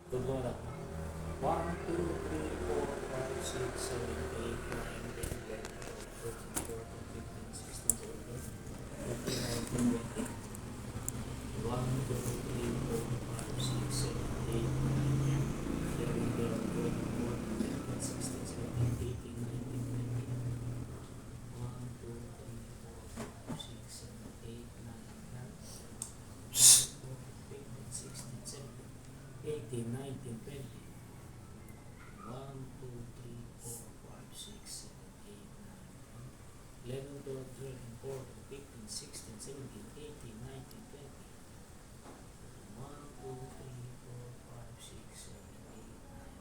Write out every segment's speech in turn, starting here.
Tuloy na. 1, 2, 3, 4, 5, 6, 7, 8, 9, 10, 11, 12, 13, 14, 15, 16, 17, 18, 19, 20. 1, 2, 3, 4, 5, 6, 7, 8, 9, 10, 11, 12, 13, 14, 15, 16, 17, 18, 19, 20. 1, 2, 3, 4, 5, 6, 7, 8, 9, 10, 11, 12, 13, 14, 15, 16, 17, 18, 19, 20. 1, 2, 3, 4, 5, 6, 7, 8, 9, 10, 11, 12, 13, 14, 15, 16, 17, 18, 19, 20. 1, 2, 3, 4, 5, 6, 7, 8, 9,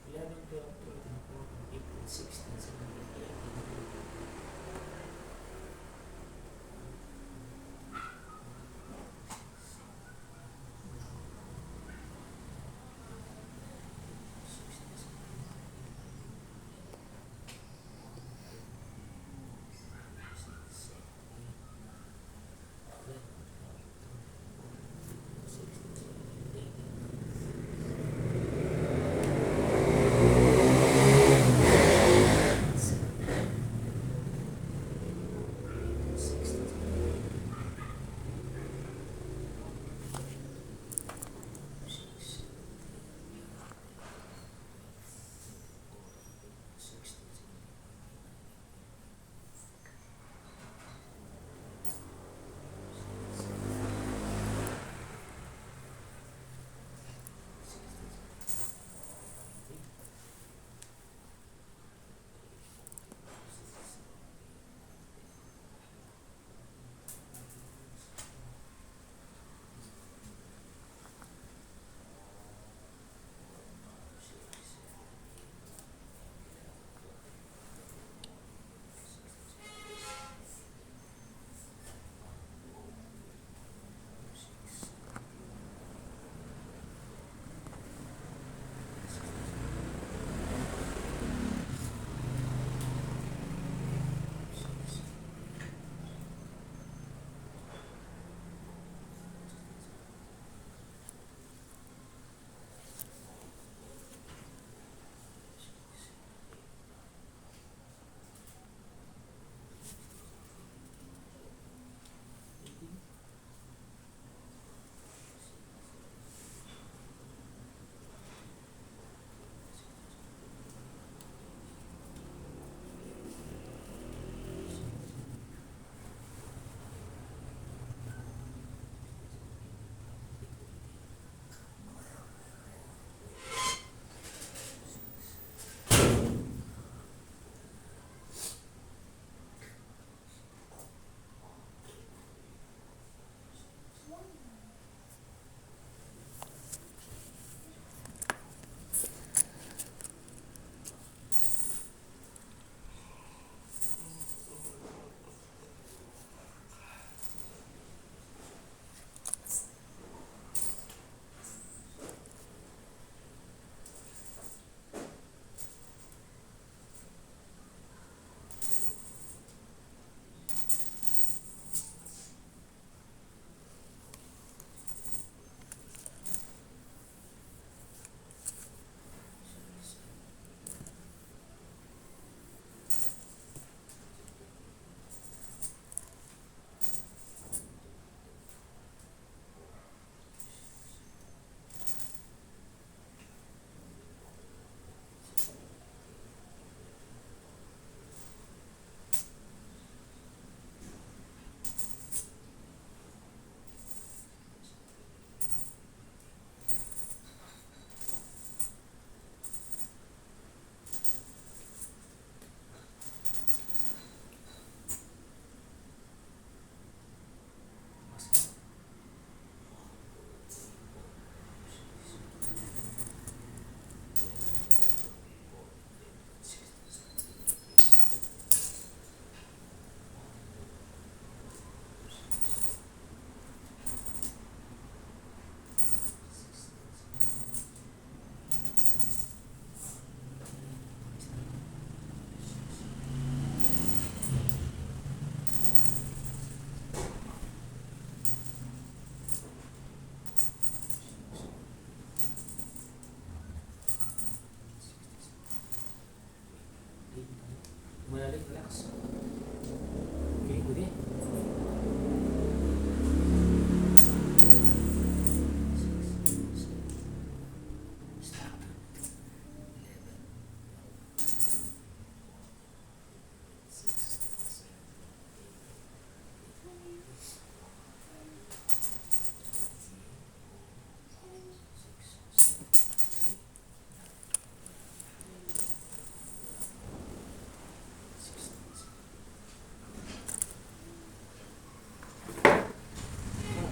11, 12, 13, 14, 15, 16, 17, 18, 19. Okay, pwede. Stop.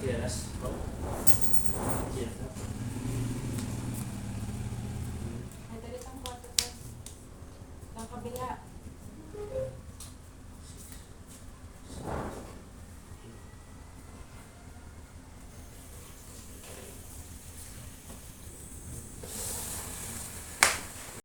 11, 12, 13, 14. Ay, dalit ang kwarto ko. Ang kabila.